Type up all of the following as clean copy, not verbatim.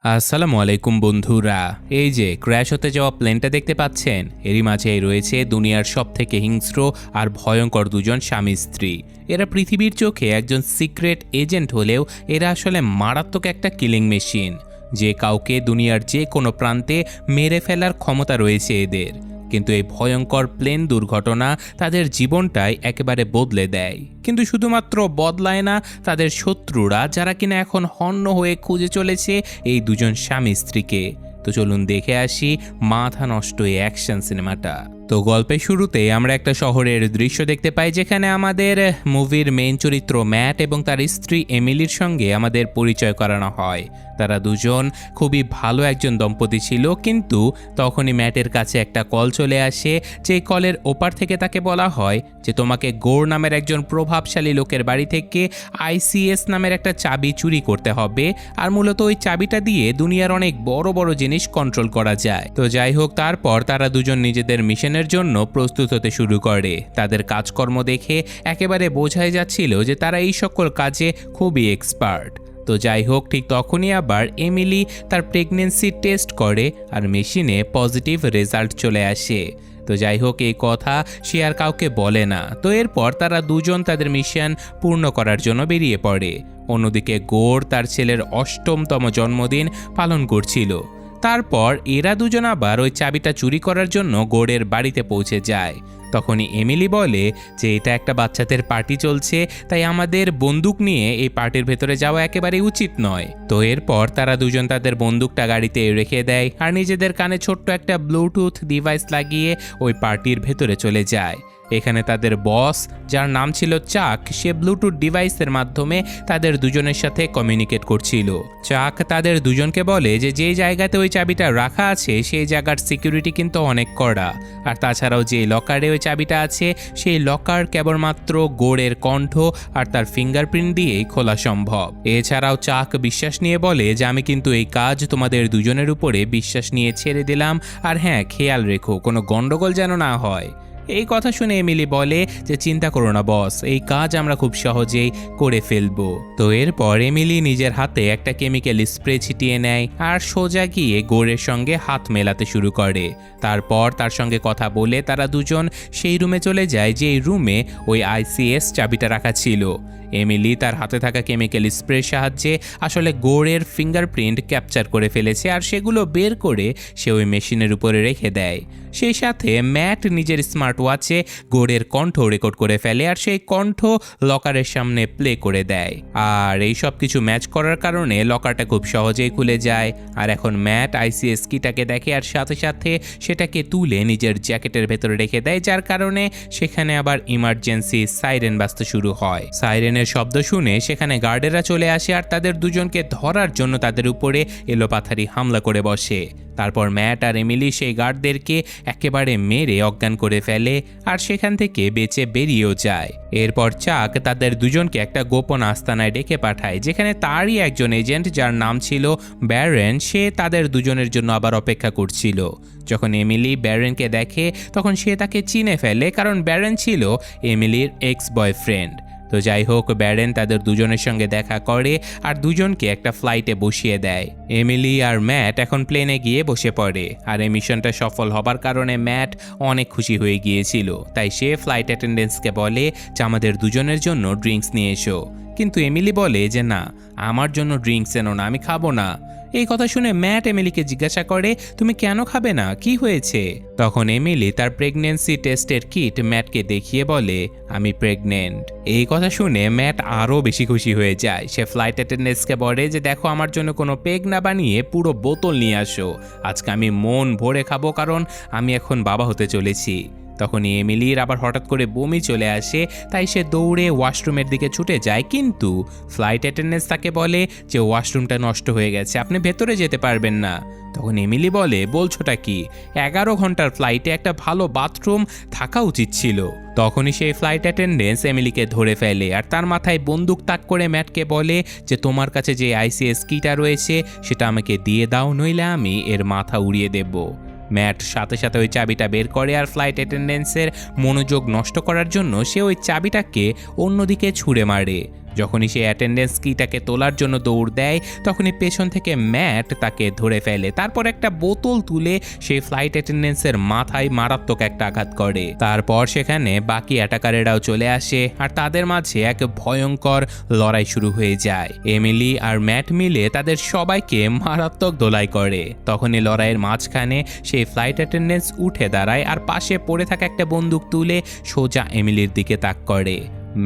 আসসালামু আলাইকুম বন্ধুরা। এই যে ক্র্যাশ হতে যাওয়া প্লেনটা দেখতে পাচ্ছেন, এরই মাঝেই রয়েছে দুনিয়ার সবথেকে হিংস্র আর ভয়ঙ্কর দুজন স্বামী স্ত্রী। এরা পৃথিবীর চোখে একজন সিক্রেট এজেন্ট হলেও এরা আসলে মারাত্মক একটা কিলিং মেশিন। যে কাউকে দুনিয়ার যে কোনো প্রান্তে মেরে ফেলার ক্ষমতা রয়েছে এদের। কিন্তু এই ভয়ঙ্কর প্লেন দুর্ঘটনা তাদের জীবনটাই একেবারে বদলে দেয়। কিন্তু শুধুমাত্র বদলায় না তাদের শত্রুরা, যারা কিনা এখন হন্য হয়ে খুঁজে চলেছে এই দুজন স্বামী স্ত্রীকে। তো চলুন দেখে আসি মাথা নষ্ট এই অ্যাকশন সিনেমাটা। তো গল্পের শুরুতে আমরা একটা শহরের দৃশ্য দেখতে পাই, যেখানে আমাদের মুভির মেইন চরিত্র ম্যাট এবং তার স্ত্রী এমিলির সঙ্গে আমাদের পরিচয় করানো হয়। তারা দুজন খুবই ভালো একজন দম্পতি ছিল, কিন্তু তখনই ম্যাটের কাছে একটা কল চলে আসে। যে কলের ওপার থেকে তাকে বলা হয় যে তোমাকে গোর নামের একজন প্রভাবশালী লোকের বাড়ি থেকে আইসিএস নামের একটা চাবি চুরি করতে হবে, আর মূলত ওই চাবিটা দিয়ে দুনিয়ার অনেক বড় বড় জিনিস কন্ট্রোল করা যায়। তো যাই হোক, তারপর তারা দুজন নিজেদের মিশনের জন্য প্রস্তুত হতে শুরু করে। তাদের কাজকর্ম দেখে একেবারে বোঝাই যাচ্ছিল যে তারা এই সকল কাজে খুবই এক্সপার্ট। তো যাই হোক, ঠিক তখনই আবার এমিলি তার প্রেগনেন্সি টেস্ট করে আর মেশিনে পজিটিভ রেজাল্ট চলে আসে। তো যাই হোক, এই কথা সে আর কাউকে বলে না। তো এরপর তারা দুজন তাদের মিশন পূর্ণ করার জন্য বেরিয়ে পড়ে। অন্যদিকে গোর তার ছেলের ৮ম জন্মদিন পালন করছিল। তারপর এরা দুজন আবার ওই চাবিটা চুরি করার জন্য গোরের বাড়িতে পৌঁছে যায়। তখনই এমিলি বলে যে এটা একটা বাচ্চাদের পার্টি চলছে, তাই আমাদের বন্দুক নিয়ে এই পার্টির ভেতরে যাওয়া একেবারেই উচিত নয়। তো এরপর তারা দুজন তাদের বন্দুকটা গাড়িতে রেখে দেয় আর নিজেদের কানে ছোট্ট একটা ব্লুটুথ ডিভাইস লাগিয়ে ওই পার্টির ভেতরে চলে যায়। এখানে তাদের বস, যার নাম ছিল চাক, সে ব্লুটুথ ডিভাইসের মাধ্যমে তাদের দুজনের সাথে কমিউনিকেট করছিল। চাক তাদের দুজনকে বলে যে যেই জায়গাতে ওই চাবিটা রাখা আছে সেই জায়গার সিকিউরিটি কিন্তু অনেক কড়া, আর তাছাড়াও যে লকারে ওই চাবিটা আছে সেই লকার কেবলমাত্র গোরের কণ্ঠ আর তার ফিঙ্গারপ্রিন্ট দিয়েই খোলা সম্ভব। এছাড়াও চাক বিশ্বাস নিয়ে বলে যে আমি কিন্তু এই কাজ তোমাদের দুজনের উপরে বিশ্বাস নিয়ে ছেড়ে দিলাম, আর হ্যাঁ, খেয়াল রেখো কোনো গন্ডগোল যেন না হয়। এই কথা শুনে এমিলি বলে যে চিন্তা করো না বস, এই কাজ আমরা খুব সহজেই করে ফেলবো। তো এরপর এমিলি নিজের হাতে একটা কেমিক্যাল স্প্রে ছিটিয়ে নেয় আর সোজা গিয়ে গোরের সঙ্গে হাত মেলাতে শুরু করে। তারপর তার সঙ্গে কথা বলে তারা দুজন সেই রুমে চলে যায় যে রুমে ওই আইসিএস চাবিটা রাখা ছিল। এমিলি তার হাতে থাকা কেমিক্যাল স্প্রের সাহায্যে আসলে গোরের ফিঙ্গারপ্রিন্ট ক্যাপচার করে ফেলেছে, আর সেগুলো বের করে সে ওই মেশিনের উপরে রেখে দেয়। সেই সাথে ম্যাট নিজের স্মার্ট ওয়াচে গোরের কণ্ঠ রেকর্ড করে ফেলে আর সেই কণ্ঠ লকারের সামনে প্লে করে দেয়। আর এই সব কিছু ম্যাচ করার কারণে লকারটা খুব সহজেই খুলে যায়। আর এখন ম্যাট আইসিএস কিটাকে দেখে আর সাথে সাথে সেটাকে তুলে নিজের জ্যাকেটের ভেতরে রেখে দেয়, যার কারণে সেখানে আবার ইমার্জেন্সি সাইরেন বাজতে শুরু হয়। সাইরেনের শব্দ শুনে সেখানে গার্ডেরা চলে আসে আর তাদের দুজনকে ধরার জন্য তাদের উপরে এলোপাথারি হামলা করে বসে। তারপর ম্যাট আর এমিলি সেই গার্ডদেরকে একেবারে মেরে অজ্ঞান করে ফেলে আর সেখান থেকে বেঁচে বেরিয়েও যায়। এরপর চাক তাদের দুজনকে একটা গোপন আস্তানায় ডেকে পাঠায়, যেখানে তারই একজন এজেন্ট, যার নাম ছিল ব্যারেন, সে তাদের দুজনের জন্য আবার অপেক্ষা করছিল। যখন এমিলি ব্যারেনকে দেখে তখন সে তাকে চিনে ফেলে, কারণ ব্যারেন ছিল এমিলির এক্স বয়ফ্রেন্ড। তো যাই হোক, ব্যারেন তাদের দুজনের সঙ্গে দেখা করে আর দুজনকে একটা ফ্লাইটে বসিয়ে দেয়। এমিলি আর ম্যাট এখন প্লেনে গিয়ে বসে পড়ে, আর এই মিশনটা সফল হবার কারণে ম্যাট অনেক খুশি হয়ে গিয়েছিল। তাই সে ফ্লাইট অ্যাটেন্ডেন্টসকে বলে যে আমাদের দুজনের জন্য ড্রিঙ্কস নিয়ে এসো। কিন্তু এমিলি বলে যে না, আমার জন্য ড্রিঙ্কস এনো না, আমি খাবো না। এই কথা শুনে ম্যাট এমিলিকে জিজ্ঞাসা করে তুমি কেন খাবে না, কি হয়েছে? তখন এমিলি তার প্রেগনেন্সি টেস্টের কিট ম্যাটকে দেখিয়ে বলে আমি প্রেগনেন্ট। এই কথা শুনে ম্যাট আরও বেশি খুশি হয়ে যায়। সে ফ্লাইট অ্যাটেন্ডেন্টসকে বলে যে দেখো, আমার জন্য কোনো পেগ না বানিয়ে পুরো বোতল নিয়ে আসো, আজকে আমি মন ভরে খাবো, কারণ আমি এখন বাবা হতে চলেছি। তখনই এমিলির আবার হঠাৎ করে বমি চলে আসে, তাই সে দৌড়ে ওয়াশরুমের দিকে ছুটে যায়। কিন্তু ফ্লাইট অ্যাটেন্ডেন্স তাকে বলে যে ওয়াশরুমটা নষ্ট হয়ে গেছে, আপনি ভেতরে যেতে পারবেন না। তখন এমিলি বলে বলছোটা কি, 11 ঘন্টার ফ্লাইটে একটা ভালো বাথরুম থাকা উচিত ছিল। তখনই সেই ফ্লাইট অ্যাটেন্ডেন্স এমিলিকে ধরে ফেলে আর তার মাথায় বন্দুক তাক করে ম্যাটকে বলে যে তোমার কাছে যে আইসিএস কিটা রয়েছে সেটা আমাকে দিয়ে দাও, নইলে আমি এর মাথা উড়িয়ে দেব। ম্যাট সাথে সাথে ওই চাবিটা বের করে আর ফ্লাইট অ্যাটেন্ডেন্সের মনোযোগ নষ্ট করার জন্য সে ওই চাবিটাকে অন্যদিকে ছুঁড়ে মারে। যখনই সে অ্যাটেন্ডেন্স কিটাকে তোলার জন্য দৌড় দেয় তখনই পেছন থেকে ম্যাট তাকে ধরে ফেলে। তারপর একটা বোতল তুলে সে ফ্লাইট অ্যাটেন্ডেন্সের মাথায় মারাত্মক একটা আঘাত করে। তারপর সেখানে বাকি অ্যাটাকারেরাও চলে আসে আর তাদের মাঝে এক ভয়ঙ্কর লড়াই শুরু হয়ে যায়। এমিলি আর ম্যাট মিলে তাদের সবাইকে মারাত্মক ধোলাই করে। তখনই লড়াইয়ের মাঝখানে সেই ফ্লাইট অ্যাটেন্ডেন্স উঠে দাঁড়ায় আর পাশে পড়ে থাকা একটা বন্দুক তুলে সোজা এমিলির দিকে তাক করে।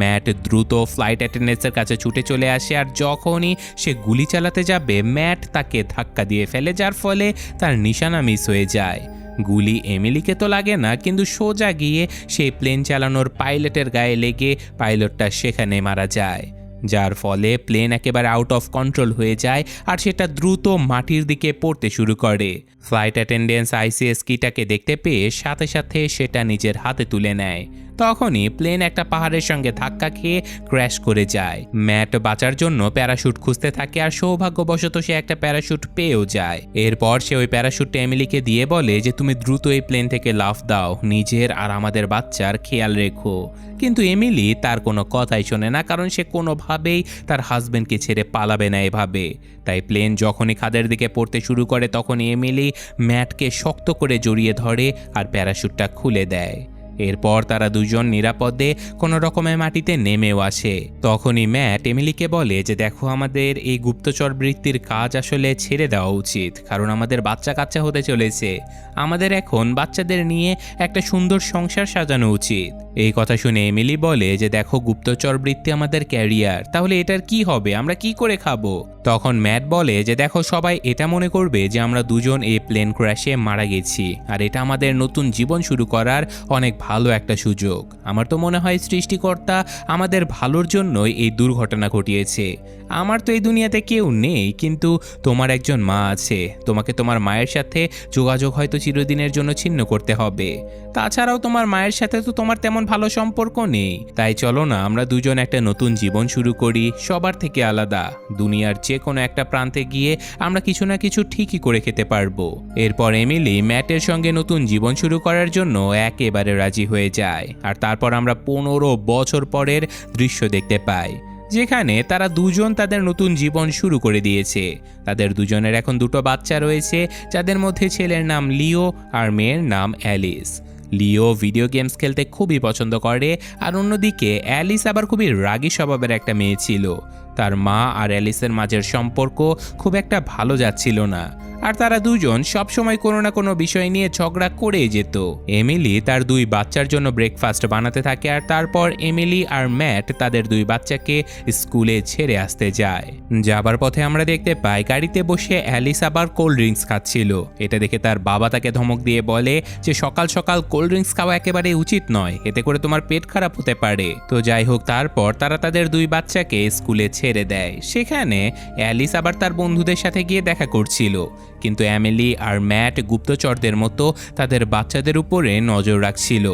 ম্যাট দ্রুত ফ্লাইট অ্যাটেন্ডেন্সের কাছে ছুটে চলে আসে আর যখনই সে গুলি চালাতে যাবে ম্যাট তাকে ধাক্কা দিয়ে ফেলে, যার ফলে তার নিশানা মিস হয়ে যায়। গুলি এমিলিকে তো লাগে না, কিন্তু সোজা গিয়ে সেই প্লেন চালানোর পাইলটের গায়ে লেগে পাইলটটা সেখানে মারা যায়, যার ফলে প্লেন একেবারে আউট অফ কন্ট্রোল হয়ে যায় আর সেটা দ্রুত মাটির দিকে পড়তে শুরু করে। ফ্লাইট অ্যাটেন্ডেন্স আইসিএস কিটাকে দেখতে পেয়ে সাথে সাথে সেটা নিজের হাতে তুলে নেয়। তখনই প্লেন একটা পাহাড়ের সঙ্গে ধাক্কা খেয়ে ক্র্যাশ করে যায়। ম্যাট বাঁচার জন্য প্যারাশুট খুঁজতে থাকে আর সৌভাগ্যবশত সে একটা প্যারাশুট পেয়েও যায়। এরপর সে ওই প্যারাশুটটা এমিলিকে দিয়ে বলে যে তুমি দ্রুত এই প্লেন থেকে লাফ দাও, নিজের আর আমাদের বাচ্চার খেয়াল রেখো। কিন্তু এমিলি তার কোনো কথাই শোনে না, কারণ সে কোনোভাবেই তার হাজবেন্ডকে ছেড়ে পালাবে না এভাবে। তাই প্লেন যখনই খাদের দিকে পড়তে শুরু করে তখনই এমিলি ম্যাটকে শক্ত করে জড়িয়ে ধরে আর প্যারাশুটটা খুলে দেয়। এরপর তারা দুজন নিরাপদে কোনো রকমের মাটিতে নেমেও আসে। তখনই ম্যাট এমিলিকে বলে যে দেখো, আমাদের এই গুপ্তচর বৃত্তির কাজ আসলে ছেড়ে দেওয়া উচিত, কারণ আমাদের বাচ্চা কাচ্চা হতে চলেছে। আমাদের এখন বাচ্চাদের নিয়ে একটা সুন্দর সংসার সাজানো উচিত। এই কথা শুনে এমিলি বলে যে দেখো, গুপ্তচর বৃত্তি আমাদের ক্যারিয়ার, তাহলে এটার কি হবে, আমরা কি করে খাবো? তখন ম্যাট বলে যে দেখো, সবাই এটা মনে করবে যে আমরা দুজন এই প্লেন ক্র্যাশে মারা গেছি, আর এটা আমাদের নতুন জীবন শুরু করার অনেক ভালো একটা সুযোগ। আমার তো মনে হয় সৃষ্টিকর্তা আমাদের ভালোর জন্যই এই দুর্ঘটনা ঘটিয়েছে। আমার তো এই দুনিয়াতে কেউ নেই, কিন্তু তোমার একজন মা আছে। তোমাকে তোমার মায়ের সাথে যোগাযোগ হয়তো চিরদিনের জন্য ছিন্ন করতে হবে। তাছাড়াও তোমার মায়ের সাথে তো তোমার তেমন ভালো সম্পর্ক নেই। তাই চলো না, আমরা দুজন একটা নতুন জীবন শুরু করি, সবার থেকে আলাদা। দুনিয়ার যে কোনো একটা প্রান্তে গিয়ে আমরা কিছু না কিছু ঠিকই করে খেতে পারবো। এরপর এমিলি ম্যাটের সঙ্গে নতুন জীবন শুরু করার জন্য একেবারে রাজি হয়ে যায়। আর তারপর আমরা 15 বছর পরের দৃশ্য দেখতে পাই, যেখানে তারা দুজন তাদের নতুন জীবন শুরু করে দিয়েছে। তাদের দুজনের এখন দুটো বাচ্চা রয়েছে, যাদের মধ্যে ছেলের নাম লিও আর মেয়ের নাম অ্যালিস। লিও ভিডিও গেমস খেলতে খুবই পছন্দ করে, আর অন্যদিকে অ্যালিস আবার খুবই রাগী স্বভাবের একটা মেয়ে ছিল। তার মা আর অ্যালিসের মাঝের সম্পর্ক খুব একটা ভালো যাচ্ছিল না, আর তারা দুজন সবসময় কোনো না কোনো বিষয় নিয়ে ঝগড়া করেই যেত। এমিলি তার দুই বাচ্চার জন্য ব্রেকফাস্ট বানাতে থাকে, আর তারপর এমিলি আর ম্যাট তাদের দুই বাচ্চাকে স্কুলে ছেড়ে আসতে যায়। যাবার পথে আমরা দেখতে পাই গাড়িতে বসে অ্যালিস আবার কোল্ড ড্রিঙ্কস খাচ্ছিল। এটা দেখে তার বাবা তাকে ধমক দিয়ে বলে যে সকাল সকাল কোল্ড ড্রিঙ্কস খাওয়া একেবারে উচিত নয়, এতে করে তোমার পেট খারাপ হতে পারে। তো যাই হোক, তারপর তারা তাদের দুই বাচ্চাকে স্কুলে ছেড়ে দেয়। সেখানে অ্যালিস আবার তার বন্ধুদের সাথে গিয়ে দেখা করছিল, কিন্তু এমিলি আর ম্যাট গুপ্তচরদের মতো তাদের বাচ্চাদের উপরে নজর রাখছিল।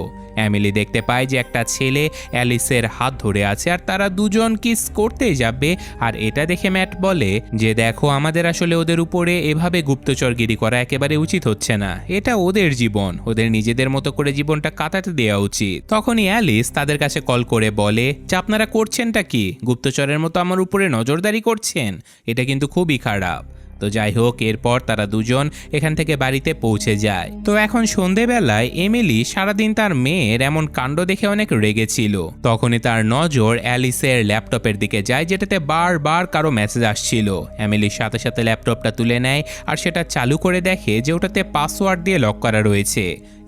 এমিলি দেখতে পায় যে একটা ছেলে অ্যালিসের হাত ধরে আছে, আর তারা দুজন কিস করতেই যাবে। আর এটা দেখে ম্যাট বলে যে দেখো, আমাদের আসলে ওদের উপরে এভাবে গুপ্তচরগিরি করা একেবারে উচিত হচ্ছে না। এটা ওদের জীবন, ওদের নিজেদের মতো করে জীবনটা কাটাতে দেওয়া উচিত। তখনই অ্যালিস তাদের কাছে কল করে বলে যে আপনারা করছেনটা কি, গুপ্তচরের মতো আমার উপরে নজরদারি করছেন, এটা কিন্তু খুবই খারাপ। তো যাই হোক, এরপর তারা দুজন এখান থেকে বাড়িতে পৌঁছে যায়। তো এখন সন্ধেবেলায় এমিলি সারাদিন তার মেয়ের এমন কাণ্ড দেখে অনেক রেগেছিল। তখনই তার নজর অ্যালিসের ল্যাপটপের দিকে যায়, যেটাতে বারবার কারো মেসেজ আসছিল। এমিলির সাথে সাথে ল্যাপটপটা তুলে নেয় আর সেটা চালু করে দেখে যে ওটাতে পাসওয়ার্ড দিয়ে লক করা রয়েছে।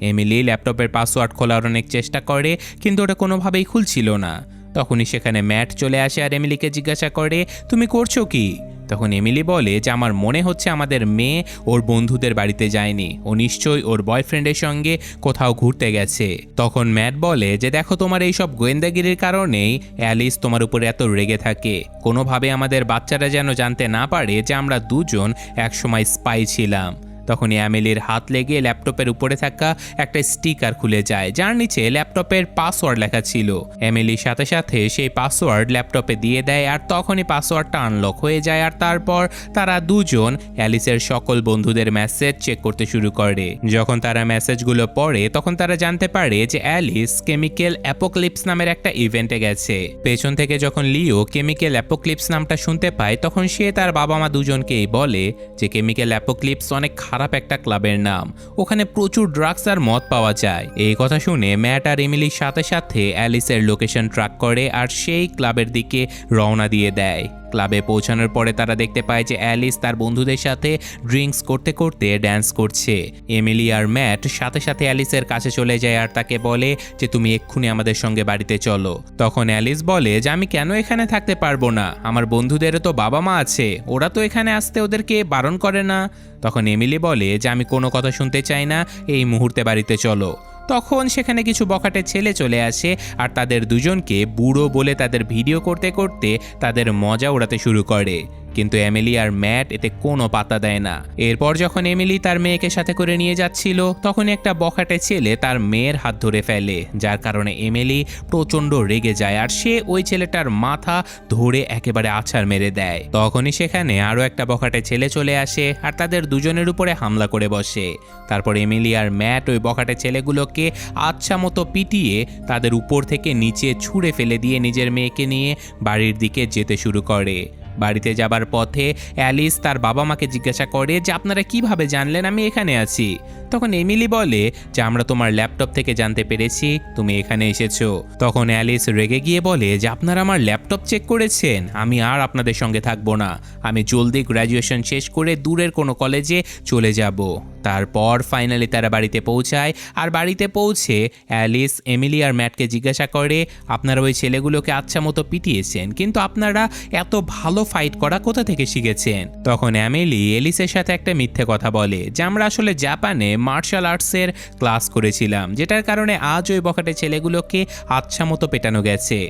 এমিলি ল্যাপটপের পাসওয়ার্ড খোলার অনেক চেষ্টা করে, কিন্তু ওটা কোনোভাবেই খুলছিল না। তখনই সেখানে ম্যাট চলে আসে আর এমিলিকে জিজ্ঞাসা করে তুমি করছো কি? তখন এমিলি বলে যে আমার মনে হচ্ছে আমাদের মেয়ে ওর বন্ধুদের বাড়িতে যায়নি, ও নিশ্চয়ই ওর বয়ফ্রেন্ডের সঙ্গে কোথাও ঘুরতে গেছে। তখন ম্যাট বলে যে দেখো, তোমার এইসব গোয়েন্দাগিরির কারণেই অ্যালিস তোমার উপরে এত রেগে থাকে। কোনোভাবে আমাদের বাচ্চারা যেন জানতে না পারে যে আমরা দুজন একসময় স্পাই ছিলাম। তখনই অ্যামেলির হাত লেগে ল্যাপটপের উপরে থাকা একটা স্টিকার খুলে যায়, যার নিচে ল্যাপটপের পাসওয়ার্ড লেখা ছিল। অ্যামেলির সাথে সাথে সেই পাসওয়ার্ড ল্যাপটপে দিয়ে দেয়, আর তখনই পাসওয়ার্ডটা আনলক হয়ে যায়। আর তারপর তারা দুজন অ্যালিসের সকল বন্ধুদের মেসেজ চেক করতে শুরু করে। যখন তারা মেসেজগুলো পড়ে তখন তারা জানতে পারে যে অ্যালিস কেমিক্যাল অ্যাপোক্লিপস নামের একটা ইভেন্টে গেছে। পেছন থেকে যখন লিও কেমিক্যাল অ্যাপোক্লিপস নামটা শুনতে পায় তখন সে তার বাবা মা দুজনকেই বলে যে কেমিক্যাল অ্যাপোক্লিপস অনেক খারাপ একটা ক্লাবের নাম, ওখানে প্রচুর ড্রাগস আর মদ পাওয়া যায়। এই কথা শুনে ম্যাট আর এমিলির সাথে সাথে অ্যালিসের লোকেশন ট্র্যাক করে আর সেই ক্লাবের দিকে রওনা দিয়ে দেয়। ক্লাবে পৌঁছানোর পরে তারা দেখতে পায় যে অ্যালিস তার বন্ধুদের সাথে ড্রিঙ্কস করতে করতে ড্যান্স করছে। এমিলি আর ম্যাট সাথে সাথে অ্যালিসের কাছে চলে যায় আর তাকে বলে যে তুমি এক্ষুনি আমাদের সঙ্গে বাড়িতে চলো। তখন অ্যালিস বলে যে আমি কেন এখানে থাকতে পারবো না, আমার বন্ধুদেরও তো বাবা মা আছে, ওরা তো এখানে আসতে ওদেরকে বারণ করে না। তখন এমিলি বলে যে আমি কোনো কথা শুনতে চাই না, এই মুহূর্তে বাড়িতে চলো। তখন সেখানে কিছু বখাটে ছেলে চলে আসে আর তাদের দুজনকে বুড়ো বলে তাদের ভিডিও করতে করতে তাদের মজা ওড়াতে শুরু করে, কিন্তু এমিলি আর ম্যাট এতে কোনো পাত্তা দেয় না। এরপর যখন এমিলি তার মেয়েকে সাথে করে নিয়ে যাচ্ছিল তখন একটা বখাটে ছেলে তার মেয়ের হাত ধরে ফেলে, যার কারণে এমিলি প্রচণ্ড রেগে যায় আর সে ওই ছেলেটার মাথা ধরে একেবারে আছাড় মেরে দেয়। তখনই সেখানে আরও একটা বখাটে ছেলে চলে আসে আর তাদের দুজনের উপরে হামলা করে বসে। তারপর এমিলি আর ম্যাট ওই বখাটে ছেলেগুলোকে আচ্ছা মতো পিটিয়ে তাদের উপর থেকে নিচে ছুঁড়ে ফেলে দিয়ে নিজের মেয়েকে নিয়ে বাড়ির দিকে যেতে শুরু করে। বাড়িতে যাবার পথে অ্যালিস তার বাবা মাকে জিজ্ঞাসা করে যে আপনারা কিভাবে জানলেন আমি এখানে আছি। তখন এমিলি বলে যে আমরা তোমার ল্যাপটপ থেকে জানতে পেরেছি তুমি এখানে এসেছো। তখন অ্যালিস রেগে গিয়ে বলে যে আপনারা আমার ল্যাপটপ চেক করেছেন, আমি আর আপনাদের সঙ্গে থাকবো না, আমি জলদি গ্র্যাজুয়েশন শেষ করে দূরের কোনো কলেজে চলে যাব। তারপর ফাইনালি তারা বাড়িতে পৌঁছায় আর বাড়িতে পৌঁছে অ্যালিস এমিলি আর ম্যাটকে জিজ্ঞাসা করে আপনারা ওই ছেলেগুলোকে আচ্ছা মতো পিটিয়েছেন, কিন্তু আপনারা এত ভালো ফাইট করা কোথা থেকে শিখেছেন? তখন এমিলি এলিসের সাথে একটা মিথ্যে কথা বলে যে আমরা আসলে জাপানে মার্শাল আর্টসের ক্লাস করেছিলাম, যেটার কারণে আজ ওই বখাটে ছেলেগুলোকে আচ্ছা মতো পেটানো গেছে।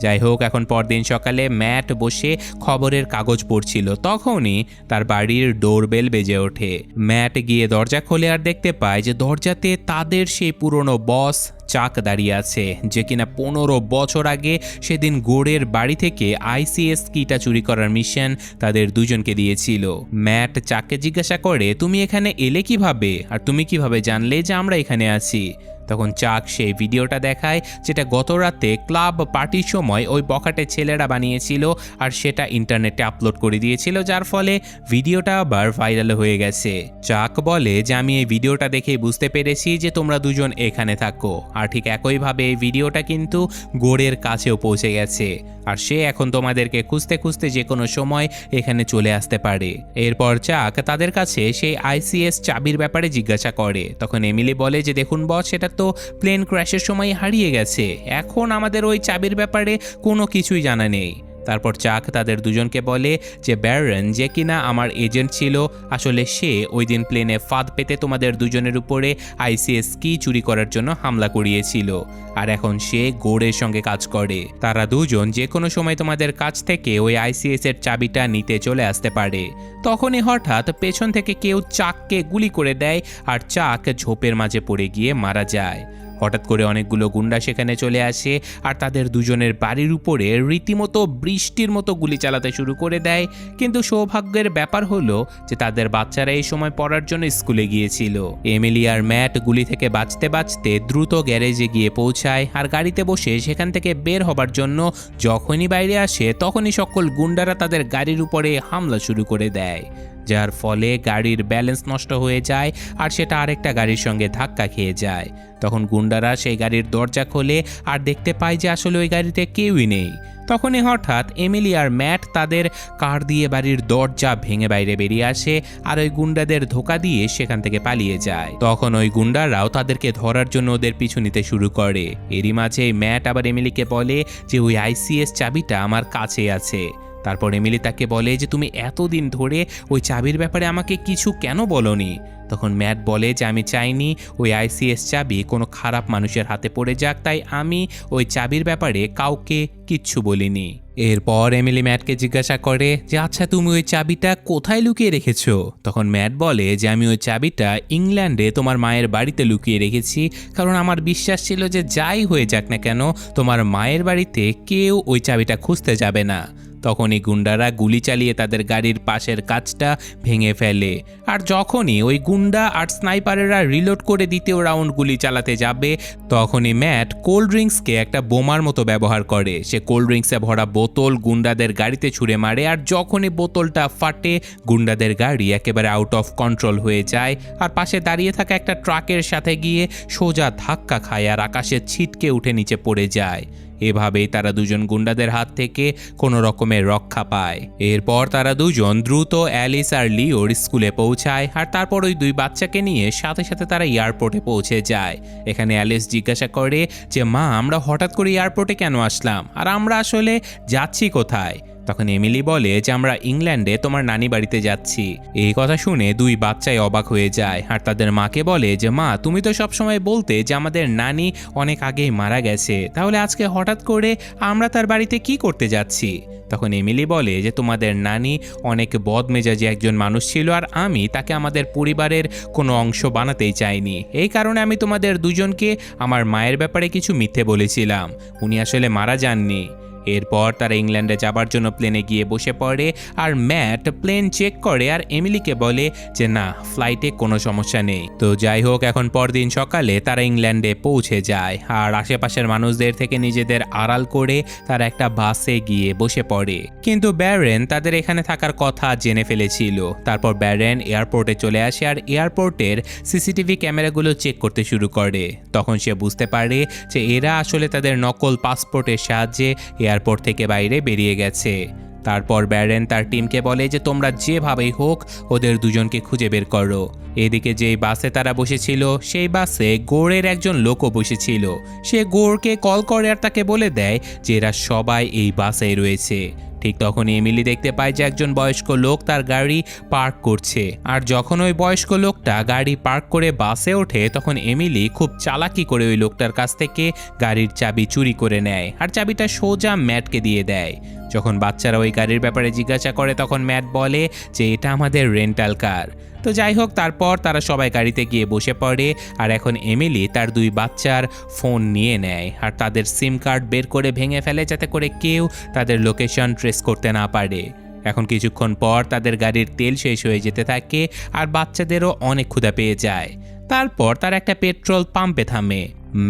যাই হোক, এখন পরদিন সকালে ম্যাট বসে খবরের কাগজ পড়ছিল, তখনই তার বাড়ির ডোরবেল বেজে ওঠে। ম্যাট গিয়ে দরজা খোলে আর দেখতে পায় যে দরজাতে তাদের সেই পুরনো বস চাক দাঁড়িয়ে আছে, যে কিনা 15 বছর আগে সেদিন গোড়ের বাড়ি থেকে আইসিএস কিটা চুরি করার মিশন তাদের দুজনকে দিয়েছিল। ম্যাট চাককে জিজ্ঞাসা করে তুমি এখানে এলে কিভাবে, আর তুমি কিভাবে জানলে যে আমরা এখানে আছি? তখন চাক সেই ভিডিওটা দেখায় যেটা গত রাতে ক্লাব পার্টির সময় ওই বখাটে ছেলেরা বানিয়েছিল আর সেটা ইন্টারনেটে আপলোড করে দিয়েছিল, যার ফলে ভিডিওটা আবার ভাইরাল হয়ে গেছে। চাক বলে যে আমি এই ভিডিওটা দেখেই বুঝতে পেরেছি যে তোমরা দুজন এখানে থাকো, আর ঠিক একইভাবে এই ভিডিওটা কিন্তু গোড়ের কাছেও পৌঁছে গেছে আর সে এখন তোমাদেরকে খুঁজতে খুঁজতে যে কোনো সময় এখানে চলে আসতে পারে। এরপর চাক তাদের কাছে সেই আইসিএস চাবির ব্যাপারে জিজ্ঞাসা করে। তখন এমিলি বলে যে দেখুন বস, সেটা তো প্লেন ক্র্যাশের সময় হারিয়ে গেছে, এখন আমাদের ওই চাবির ব্যাপারে কোনো কিছুই জানা নেই। তারপর চাক তাদের দুজনকে বলে যে ব্যারন, যে কিনা আমার এজেন্ট ছিল, আসলে সে ওই দিন প্লেনে ফাঁদ পেতে তোমাদের দুজনের উপরে আইসিএস কি চুরি করার জন্য হামলা করিয়েছিল, আর এখন সে গোড়ের সঙ্গে কাজ করে। তারা দুজন যে কোনো সময় তোমাদের কাছ থেকে ওই আইসিএস এর চাবিটা নিতে চলে আসতে পারে। তখনই হঠাৎ পেছন থেকে কেউ চাককে গুলি করে দেয় আর চাক ঝোপের মাঝে পড়ে গিয়ে মারা যায়। হঠাৎ করে অনেকগুলো গুন্ডা সেখানে চলে আসে আর তাদের দুজনের বাড়ির উপরে রীতিমতো বৃষ্টির মতো গুলি চালাতে শুরু করে দেয়, কিন্তু সৌভাগ্যের ব্যাপার হলো যে তাদের বাচ্চারা এই সময় পড়ার জন্য স্কুলে গিয়েছিল। এমিলি আর ম্যাট গুলি থেকে বাঁচতে বাঁচতে দ্রুত গ্যারেজে গিয়ে পৌঁছায় আর গাড়িতে বসে সেখান থেকে বের হবার জন্য যখনই বাইরে আসে তখনই সকল গুন্ডারা তাদের গাড়ির উপরে হামলা শুরু করে দেয়, যার ফলে গাড়ির ব্যালেন্স নষ্ট হয়ে যায় আর সেটা আরেকটা গাড়ির সঙ্গে ধাক্কা খেয়ে যায়। তখন গুন্ডারা সেই গাড়ির দরজা খোলে আর দেখতে পায় যে আসলে ওই গাড়িতে কেউই নেই। তখনই হঠাৎ এমিলি আর ম্যাট তাদের কার দিয়ে বাড়ির দরজা ভেঙে বাইরে বেরিয়ে আসে আর ওই গুন্ডাদের ধোঁকা দিয়ে সেখান থেকে পালিয়ে যায়। তখন ওই গুন্ডারাও তাদেরকে ধরার জন্য ওদের পিছু নিতে শুরু করে। এরই মাঝে ম্যাট আবার এমিলিকে বলে যে ওই আইসিএস চাবিটা আমার কাছে আছে। তারপর এমিলি তাকে বলে যে তুমি এতদিন ধরে ওই চাবির ব্যাপারে আমাকে কিছু কেন বলনি? তখন ম্যাট বলে যে আমি চাইনি ওই আইসিএস চাবি কোনো খারাপ মানুষের হাতে পড়ে যাক, তাই আমি ওই চাবির ব্যাপারে কাউকে কিচ্ছু বলিনি। এরপর এমিলি ম্যাটকে জিজ্ঞাসা করে যে আচ্ছা তুমি ওই চাবিটা কোথায় লুকিয়ে রেখেছো। তখন ম্যাট বলে যে আমি ওই চাবিটা ইংল্যান্ডে তোমার মায়ের বাড়িতে লুকিয়ে রেখেছি, কারণ আমার বিশ্বাস ছিল যে যাই হয়ে যাক না কেন তোমার মায়ের বাড়িতে কেউ ওই চাবিটা খুঁজতে যাবে না। তখনই গুন্ডারা গুলি চালিয়ে তাদের গাড়ির পাশের কাঁচটা ভেঙে ফেলে। আর যখনই ওই গুন্ডা আর স্নাইপারেরা রিলোড করে দ্বিতীয় রাউন্ড গুলি চালাতে যাবে, তখনই ম্যাট কোল্ড ড্রিঙ্কসকে একটা বোমার মতো ব্যবহার করে। সে কোল্ড ড্রিঙ্কসে ভরা বোতল গুন্ডাদের গাড়িতে ছুঁড়ে মারে, আর যখনই বোতলটা ফাটে গুন্ডাদের গাড়ি একেবারে আউট অফ কন্ট্রোল হয়ে যায় আর পাশে দাঁড়িয়ে থাকা একটা ট্রাকের সাথে গিয়ে সোজা ধাক্কা খায় আর আকাশে ছিটকে উঠে নিচে পড়ে যায়। এভাবেই তারা দুজন গুন্ডাদের হাত থেকে কোনো রকমের রক্ষা পায়। এরপর তারা দুজন দ্রুত অ্যালিস আর লিওর স্কুলে পৌঁছায়, আর তারপর ওই দুই বাচ্চাকে নিয়ে সাথে সাথে তারা এয়ারপোর্টে পৌঁছে যায়। এখানে অ্যালিস জিজ্ঞাসা করে যে মা, আমরা হঠাৎ করে এয়ারপোর্টে কেন আসলাম, আর আমরা আসলে যাচ্ছি কোথায়? তখন এমিলি বলে যে আমরা ইংল্যান্ডে তোমার নানি বাড়িতে যাচ্ছি। এই কথা শুনে দুই বাচ্চাই অবাক হয়ে যায় আর তাদের মাকে বলে যে মা, তুমি তো সবসময় বলতে যে আমাদের নানি অনেক আগেই মারা গেছে, তাহলে আজকে হঠাৎ করে আমরা তার বাড়িতে কি করতে যাচ্ছি? তখন এমিলি বলে যে তোমাদের নানি অনেক বদমেজাজি একজন মানুষ ছিল, আর আমি তাকে আমাদের পরিবারের কোনো অংশ বানাতেই চাইনি। এই কারণে আমি তোমাদের দুজনকে আমার মায়ের ব্যাপারে কিছু মিথ্যে বলেছিলাম। উনি আসলে মারা যাননি। এরপর তারা ইংল্যান্ডে যাবার জন্য প্লেনে গিয়ে বসে পড়ে, আর ম্যাট প্লেন চেক করে আর এমিলিকে বলে যে না, ফ্লাইটে কোনো সমস্যা নেই। তো যাই হোক, এখন পরদিন সকালে তারা ইংল্যান্ডে পৌঁছে যায়, আর আশেপাশের মানুষদের থেকে নিজেদের আড়াল করে তারা একটা বাসে গিয়ে বসে পড়ে। কিন্তু ব্যারেন তাদের এখানে থাকার কথা জেনে ফেলেছিল। তারপর ব্যারেন এয়ারপোর্টে চলে আসে আর এয়ারপোর্টের সিসিটিভি ক্যামেরাগুলো চেক করতে শুরু করে। তখন সে বুঝতে পারে যে এরা আসলে তাদের নকল পাসপোর্টের সাহায্যে এয়ারপোর্ট থেকে বাইরে বেরিয়ে গেছে। তারপর ব্যারেন তার টিমকে বলে যে তোমরা যেভাবেই হোক ওদের দুজনকে খুঁজে বের করো। এদিকে যেই বাসে তারা বসেছিল সেই বাসে গোরের একজন লোকও বসেছিল। সে গোরকে কল করে আর তাকে বলে দেয় যে এরা সবাই এই বাসেই রয়েছে। ঠিক তখন এমিলি দেখতে পায় যে একজন বয়স্ক লোক তার গাড়ি পার্ক করছে, আর যখন ওই বয়স্ক লোকটা গাড়ি পার্ক করে বাসে ওঠে তখন এমিলি খুব চালাকি করে ওই লোকটার কাছ থেকে গাড়ির চাবি চুরি করে নেয় আর চাবিটা সোজা ম্যাটকে দিয়ে দেয়। যখন বাচ্চারা ওই গাড়ির ব্যাপারে জিজ্ঞাসা করে তখন ম্যাট বলে যে এটা আমাদের রেন্টাল কার। তো যাই হোক, তারপর তারা সবাই গাড়িতে গিয়ে বসে পড়ে, আর এখন এমিলি তার দুই বাচ্চার ফোন নিয়ে নেয় আর তাদের সিম কার্ড বের করে ভেঙে ফেলে যাতে করে কেউ তাদের লোকেশন ট্রেস করতে না পারে। এখন কিছুক্ষণ পর তাদের গাড়ির তেল শেষ হয়ে যেতে থাকে আর বাচ্চাদেরও অনেক ক্ষুধা পেয়ে যায়। তারপর তারা একটা পেট্রোল পাম্পে থামে।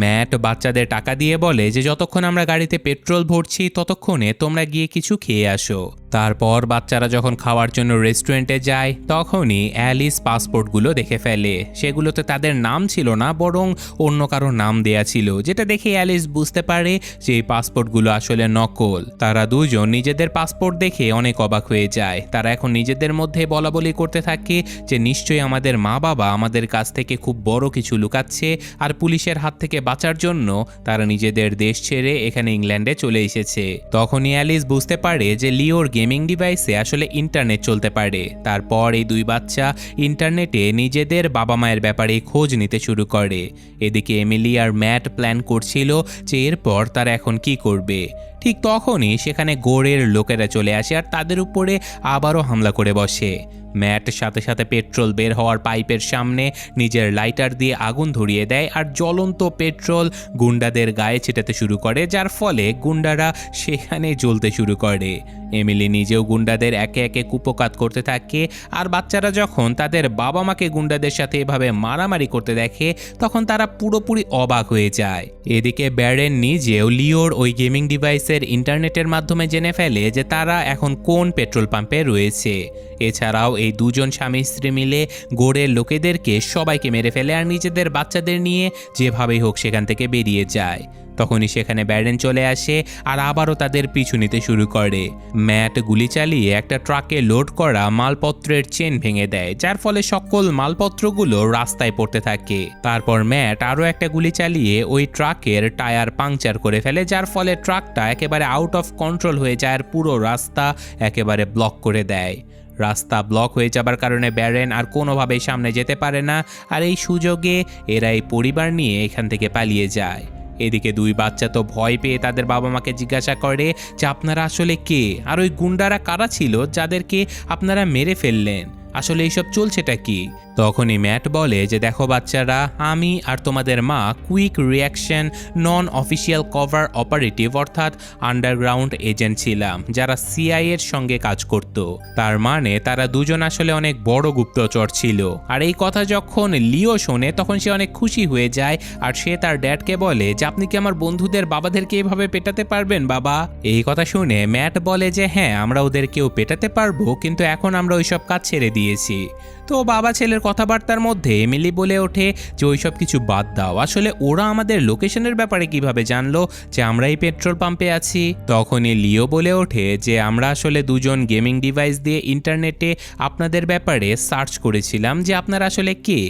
ম্যাট বাচ্চাদের টাকা দিয়ে বলে যে যতক্ষণ আমরা গাড়িতে পেট্রোল ভরছি ততক্ষণে তোমরা গিয়ে কিছু খেয়ে আসো। তারপর বাচ্চারা যখন খাওয়ার জন্য রেস্টুরেন্টে যায় তখনই অ্যালিস পাসপোর্টগুলো দেখে ফেলে। সেগুলোতে তাদের নাম ছিল না, বরং অন্য কারো নাম দেয়া ছিল, যেটা দেখে অ্যালিস বুঝতে পারে যে এই পাসপোর্টগুলো আসলে নকল। তারা দুজন নিজেদের পাসপোর্ট দেখে অনেক অবাক হয়ে যায়। তারা এখন নিজেদের মধ্যে বলাবলি করতে থাকে যে নিশ্চয়ই আমাদের মা বাবা আমাদের কাছ থেকে খুব বড় কিছু লুকাচ্ছে, আর পুলিশের হাত থেকে বাঁচার জন্য তারা নিজেদের দেশ ছেড়ে এখানে ইংল্যান্ডে চলে এসেছে। তখনই অ্যালিস বুঝতে পারে যে লিওর গেমিং ডিভাইসে আসলে ইন্টারনেট চলতে পারে। তারপর এই দুই বাচ্চা ইন্টারনেটে নিজেদের বাবা মায়ের ব্যাপারে খোঁজ নিতে শুরু করে। এদিকে এমিলি আর ম্যাট প্ল্যান করছিল যে এরপর তারা এখন কি করবে। ঠিক তখনই সেখানে গোরের লোকেরা চলে আসে আর তাদের উপরে আবারও হামলা করে বসে। ম্যাট সাথে সাথে পেট্রোল বের হওয়ার পাইপের সামনে নিজের লাইটার দিয়ে আগুন ধরিয়ে দেয় আর জ্বলন্ত পেট্রোল গুন্ডাদের গায়ে ছিটাতে শুরু করে, যার ফলে গুন্ডারা সেখানে জ্বলতে শুরু করে। এমিলি নিজেও গুন্ডাদের একে একে কুপকাত করতে থাকে, আর বাচ্চারা যখন তাদের বাবা মাকে গুন্ডাদের সাথে এভাবে মারামারি করতে দেখে তখন তারা পুরোপুরি অবাক হয়ে যায়। এদিকে ব্যারেন নিজেও লিওর ওই গেমিং ডিভাইসের ইন্টারনেটের মাধ্যমে জেনে ফেলে যে তারা এখন কোন পেট্রোল পাম্পে রয়েছে। এছাড়াও এই দুজন স্বামী স্ত্রী মিলে গোরের লোকেদেরকে সবাইকে মেরে ফেলে আর নিজেদের বাচ্চাদের নিয়ে যেভাবেই হোক সেখান থেকে বেরিয়ে যায়। তখনই সেখানে ব্যারেন চলে আসে আর আবারও তাদের পিছু নিতে শুরু করে। ম্যাট গুলি চালিয়ে একটা ট্রাকে লোড করা মালপত্রের চেন ভেঙে দেয়, যার ফলে সকল মালপত্রগুলো রাস্তায় পড়তে থাকে। তারপর ম্যাট আরও একটা গুলি চালিয়ে ওই ট্রাকের টায়ার পাংচার করে ফেলে, যার ফলে ট্রাকটা একেবারে আউট অফ কন্ট্রোল হয়ে যায় আর পুরো রাস্তা একেবারে ব্লক করে দেয়। রাস্তা ব্লক হয়ে যাবার কারণে ব্যারেন আর কোনোভাবেই সামনে যেতে পারে না, আর এই সুযোগে এরা এই পরিবার নিয়ে এখান থেকে পালিয়ে যায়। এদিকে দুই বাচ্চা তো ভয় পেয়ে তাদের বাবা মাকে জিজ্ঞাসা করে যে আপনারা আসলে কে, আর ওই গুন্ডারা কারা ছিল যাদেরকে আপনারা মেরে ফেললেন, আসলে এইসব চলছেটা কি। তখনই ম্যাট বলে যে দেখো বাচ্চারা, আমি আর তোমাদের মা কুইক রিয়াকশন নন অফিসিয়াল কভার অপারেটিভ অর্থাৎ আন্ডারগ্রাউন্ড এজেন্ট ছিলাম যারা সিআই এর সঙ্গে কাজ করত। তার মানে তারা দুজন আসলে অনেক বড় গুপ্তচর ছিল। আর এই কথা যখন লিও শোনে তখন সে অনেক খুশি হয়ে যায়, আর সে তার ড্যাডকে বলে যে আপনি কি আমার বন্ধুদের বাবাদেরকে এইভাবে পেটাতে পারবেন বাবা। এই কথা শুনে ম্যাট বলে যে হ্যাঁ, আমরা ওদেরকেও পেটাতে পারবো, কিন্তু এখন আমরা ওইসব কাজ ছেড়ে দিয়েছি। তো বাবা ছেলের কথাবার্তার মধ্যে এমিলি বলে ওঠে যে ওইসব কিছু বাদ দাও, আসলে ওরা আমাদের লোকেশনের ব্যাপারে কিভাবে জানলো যে আমরা এই পেট্রোল পাম্পে আছি। তখনই লিও বলে ওঠে যে আমরা আসলে দুজন গেমিং ডিভাইস দিয়ে ইন্টারনেটে আপনাদের ব্যাপারে সার্চ করেছিলাম যে আপনারা আসলে কে।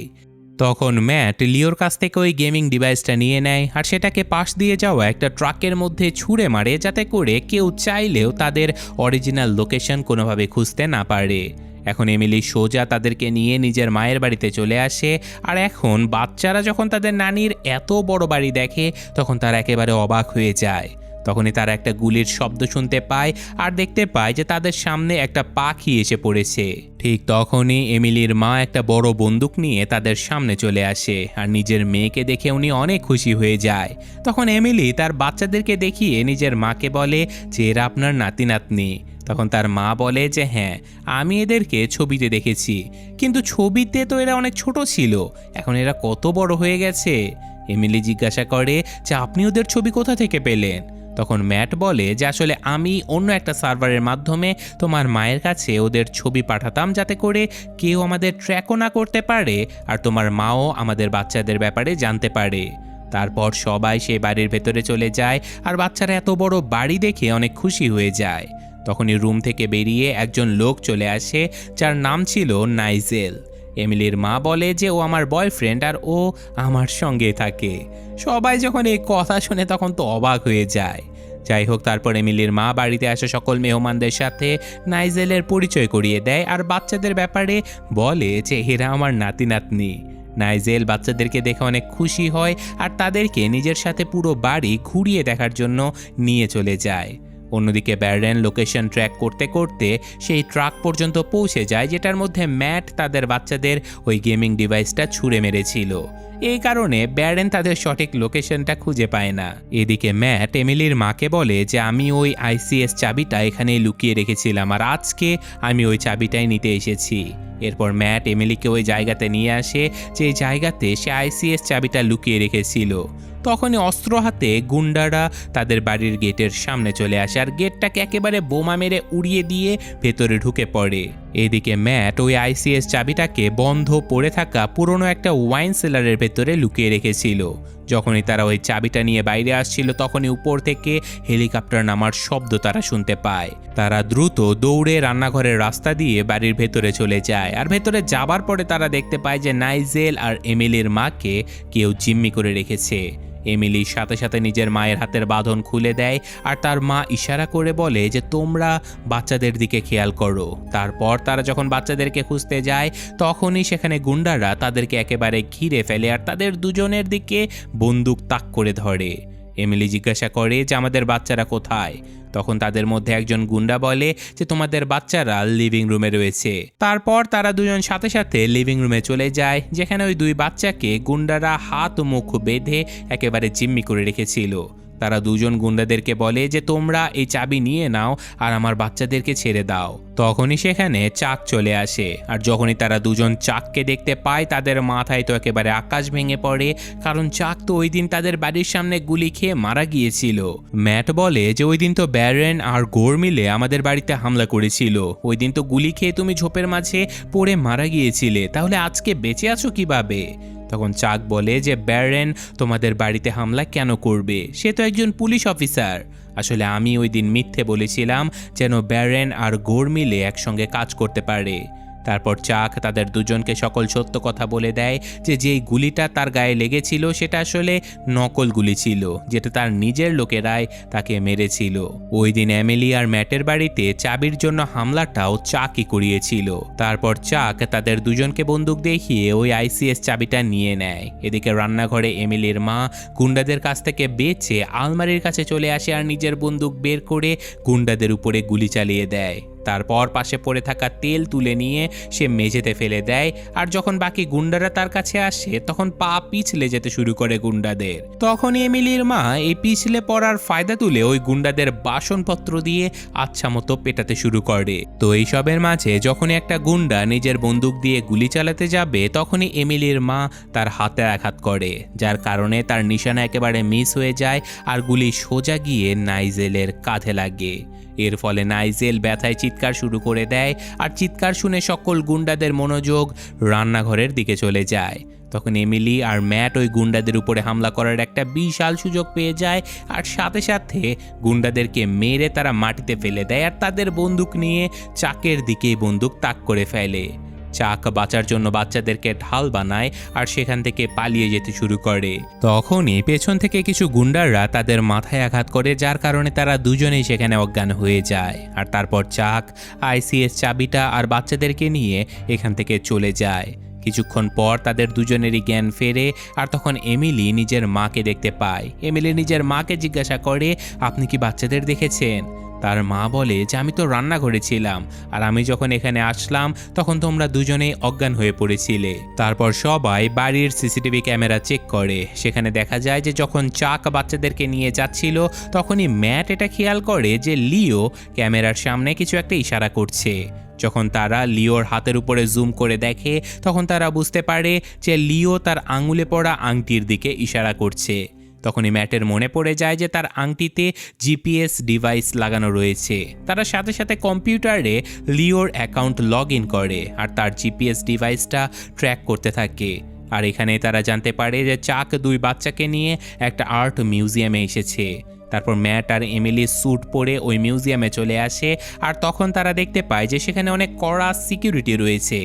তখন ম্যাট লিওর কাছ থেকে ওই গেমিং ডিভাইসটা নিয়ে নেয় আর সেটাকে পাশ দিয়ে যাওয়া একটা ট্রাকের মধ্যে ছুঁড়ে মারে, যাতে করে কেউ চাইলেও তাদের অরিজিনাল লোকেশন কোনোভাবে খুঁজতে না পারে। এখন এমিলি সোজা তাদেরকে নিয়ে নিজের মায়ের বাড়িতে চলে আসে। আর এখন বাচ্চারা যখন তাদের নানির এত বড় বাড়ি দেখে তখন তারা একেবারে অবাক হয়ে যায়। তখনই তারা একটা গুলির শব্দ শুনতে পায় আর দেখতে পায় যে তাদের সামনে একটা পাখি এসে পড়েছে। ঠিক তখনই এমিলির মা একটা বড় বন্দুক নিয়ে তাদের সামনে চলে আসে আর নিজের মেয়েকে দেখে উনি অনেক খুশি হয়ে যায়। তখন এমিলি তার বাচ্চাদেরকে দেখিয়ে নিজের মাকে বলে যে এরা আপনার নাতি নাতনি। তখন তার মা বলে যে হ্যাঁ, আমি এদেরকে ছবিতে দেখেছি, কিন্তু ছবিতে তো এরা অনেক ছোট ছিল, এখন এরা কত বড় হয়ে গেছে। এমিলি জিজ্ঞাসা করে যে আপনি ওদের ছবি কোথা থেকে পেলেন। তখন ম্যাট বলে যে আসলে আমি অন্য একটা সার্ভারের মাধ্যমে তোমার মায়ের কাছে ওদের ছবি পাঠাতাম, যাতে করে কেউ আমাদের ট্র্যাকও না করতে পারে আর তোমার মাও আমাদের বাচ্চাদের ব্যাপারে জানতে পারে। তারপর সবাই সেই বাড়ির ভেতরে চলে যায় আর বাচ্চারা এত বড় বাড়ি দেখে অনেক খুশি হয়ে যায়। তখনই রুম থেকে বেরিয়ে একজন লোক চলে আসে যার নাম ছিল নাইজেল। এমিলির মা বলে যে ও আমার বয়ফ্রেন্ড আর ও আমার সঙ্গে থাকে। সবাই যখন এই কথা শুনে তখন তো অবাক হয়ে যায়। যাই হোক, তারপর এমিলির মা বাড়িতে আসে সকল মেহমানদের সাথে নাইজেলের পরিচয় করিয়ে দেয় আর বাচ্চাদের ব্যাপারে বলে যে এরা আমার নাতি নাতনি। নাইজেল বাচ্চাদেরকে দেখে অনেক খুশি হয় আর তাদেরকে নিজের সাথে পুরো বাড়ি ঘুরিয়ে দেখার জন্য নিয়ে চলে যায়। অন্যদিকে ব্যারেন লোকেশন ট্র্যাক করতে করতে সেই ট্রাক পর্যন্ত পৌঁছে যায় যেটার মধ্যে ম্যাট তাদের বাচ্চাদের ওই গেমিং ডিভাইসটা ছুঁড়ে মেরেছিল। এই কারণে ব্যারেন তাদের সঠিক লোকেশনটা খুঁজে পায় না। এদিকে ম্যাট এমিলির মাকে বলে যে আমি ওই আইসিএস চাবিটা এখানেই লুকিয়ে রেখেছিলাম আর আজকে আমি ওই চাবিটাই নিতে এসেছি। এরপর ম্যাট এমিলিকে ওই জায়গাতে নিয়ে আসে যে জায়গাতে সে আইসিএস চাবিটা লুকিয়ে রেখেছিল। তখনই অস্ত্র হাতে গুন্ডারা তাদের বাড়ির গেটের সামনে চলে আসে আর গেটটাকে একেবারে বোমা মেরে উড়িয়ে দিয়ে ভেতরে ঢুকে পড়ে। এদিকে ম্যাট ওই আইসিএস চাবিটাকে বন্ধ পড়ে থাকা পুরনো একটা ওয়াইন সেলারের ভেতরে লুকিয়ে রেখেছিল। যখনই তারা ওই চাবিটা নিয়ে বাইরে আসছিল তখনই উপর থেকে হেলিকপ্টার নামার শব্দ তারা শুনতে পায়। তারা দ্রুত দৌড়ে রান্নাঘরের রাস্তা দিয়ে বাড়ির ভেতরে চলে যায় আর ভেতরে যাবার পরে তারা দেখতে পায় যে নাইজেল আর এমিলির মাকে কেউ জিম্মি করে রেখেছে। এমিলি সাথে সাথে নিজের মায়ের হাতের বাঁধন খুলে দেয় আর তার মা ইশারা করে বলে যে তোমরা বাচ্চাদের দিকে খেয়াল করো। তারপর তারা যখন বাচ্চাদেরকে খুঁজতে যায় তখনই সেখানে গুন্ডারা তাদেরকে একেবারে ঘিরে ফেলে আর তাদের দুজনের দিকে বন্দুক তাক করে ধরে। এমিলি জিজ্ঞাসা করে যে আমাদের বাচ্চারা কোথায়। তখন তাদের মধ্যে একজন গুন্ডা বলে যে তোমাদের বাচ্চারা লিভিং রুমে রয়েছে। তারপর তারা দুজন সাথে সাথে লিভিং রুমে চলে যায়, যেখানে ওই দুই বাচ্চাকে গুন্ডারা হাত ও মুখ বেঁধে একেবারে জিম্মি করে রেখেছিল। তারা দুজন গুন্ডাদেরকে বলে যে তোমরা এই চাবি নিয়ে নাও আর আমার বাচ্চাদেরকে ছেড়ে দাও। তখনই সেখানে চাক চলে আসে আর যখনই তারা দুজন চাককে দেখতে পায় তাদের মাথায় তো একেবারে আকাশ ভেঙে পড়ে, কারণ চাক তো ওই দিন তাদের বাড়ির সামনে গুলি খেয়ে মারা গিয়েছিল। ম্যাট বলে যে ওই দিন তো ব্যারেন আর গোর মিলে আমাদের বাড়িতে হামলা করেছিল, ওই দিন তো গুলি খেয়ে তুমি ঝোপের মাঝে পড়ে মারা গিয়েছিলে, তাহলে আজকে বেঁচে আছো কিভাবে? তখন চাক বলে যে ব্যারেন তোমাদের বাড়িতে হামলা কেন করবে, সে তো একজন পুলিশ অফিসার। আসলে আমি ওই দিন মিথ্যে বলেছিলাম যেন ব্যারেন আর গোর মিলে একসঙ্গে কাজ করতে পারে। তারপর চাক তাদের দুজনকে সকল সত্য কথা বলে দেয় যে যেই গুলিটা তার গায়ে লেগেছিল সেটা আসলে নকল গুলি ছিল, যেটা তার নিজের লোকেরাই তাকে মেরেছিল। ওই দিন এমিলি আর ম্যাটের বাড়িতে চাবির জন্য হামলাটাও চাকই করিয়েছিল। তারপর চাক তাদের দুজনকে বন্দুক দেখিয়ে ওই আইসিএস চাবিটা নিয়ে নেয়। এদিকে রান্নাঘরে এমিলির মা গুন্ডাদের কাছ থেকে বেঁচে আলমারির কাছে চলে আসে আর নিজের বন্দুক বের করে গুন্ডাদের উপরে গুলি চালিয়ে দেয়। তারপর পাশে পড়ে থাকা তেল তুলে নিয়ে সে মেঝেতে ফেলে দেয়। আর যখন বাকি গুন্ডারা তার কাছে আসে তখন পা পিছলে যেতে শুরু করে গুন্ডাদের। তখনই এমিলির মা এই পিছলে পড়ার ফায়দা তুলে ওই গুন্ডাদের বাসনপত্র দিয়ে আচ্ছা মতো পেটাতে শুরু করে। তো এইসবের মাঝে যখনই একটা গুন্ডা নিজের বন্দুক দিয়ে গুলি চালাতে যাবে তখনই এমিলির মা তার হাতে আঘাত করে, যার কারণে তার নিশানা একেবারে মিস হয়ে যায় আর গুলি সোজা গিয়ে নাইজেলের কাঁধে লাগে। এর ফলে নাইজেল ব্যথায় চিৎকার শুরু করে দেয় আর চিৎকার শুনে সকল গুন্ডাদের মনোযোগ রান্নাঘরের দিকে চলে যায়। তখন এমিলি আর ম্যাট ওই গুন্ডাদের উপরে হামলা করার একটা বিশাল সুযোগ পেয়ে যায় আর সাথে সাথে গুন্ডাদেরকে মেরে তারা মাটিতে ফেলে দেয় আর তাদের বন্দুক নিয়ে চাকের দিকেই বন্দুক তাক করে ফেলে। চাক বাঁচার জন্য বাচ্চাদেরকে ঢাল বানায় আর সেখান থেকে পালিয়ে যেতে শুরু করে। তখনই পেছন থেকে কিছু গুন্ডাররা তাদের মাথায় আঘাত করে, যার কারণে তারা দুজনেই সেখানে অজ্ঞান হয়ে যায়। আর তারপর চাক আইসিএস চাবিটা আর বাচ্চাদেরকে নিয়ে এখান থেকে চলে যায়। কিছুক্ষণ পর তাদের দুজনেরই জ্ঞান ফেরে আর তখন এমিলি নিজের মাকে দেখতে পায়। এমিলি নিজের মাকে জিজ্ঞাসা করে, আপনি কি বাচ্চাদের দেখেছেন? তার মা বলে যে আমি তো রান্নাঘরে ছিলাম আর আমি যখন এখানে আসলাম তখন তোমরা দুজনেই অজ্ঞান হয়ে পড়েছিলে। তারপর সবাই বাড়ির সিসিটিভি ক্যামেরা চেক করে। সেখানে দেখা যায় যে যখন চাক বাচ্চাদেরকে নিয়ে যাচ্ছিল তখনই ম্যাট এটা খেয়াল করে যে লিও ক্যামেরার সামনে কিছু একটা ইশারা করছে। যখন তারা লিওর হাতের উপরে জুম করে দেখে তখন তারা বুঝতে পারে যে লিও তার আঙুলে পড়া আংটির দিকে ইশারা করছে। তখনই ম্যাটের মনে পড়ে যায় যে তার আংটিতে জিপিএস ডিভাইস লাগানো রয়েছে। তারা সাথে সাথে কম্পিউটারে লিওর অ্যাকাউন্ট লগ ইন করে আর তার জিপিএস ডিভাইসটা ট্র্যাক করতে থাকে। আর এখানে তারা জানতে পারে যে চাক দুই বাচ্চাকে নিয়ে একটা আর্ট মিউজিয়ামে এসেছে। তারপর ম্যাট আর এমিলি স্যুট পরে ওই মিউজিয়ামে চলে আসে আর তখন তারা দেখতে পায় যে সেখানে অনেক কড়া সিকিউরিটি রয়েছে।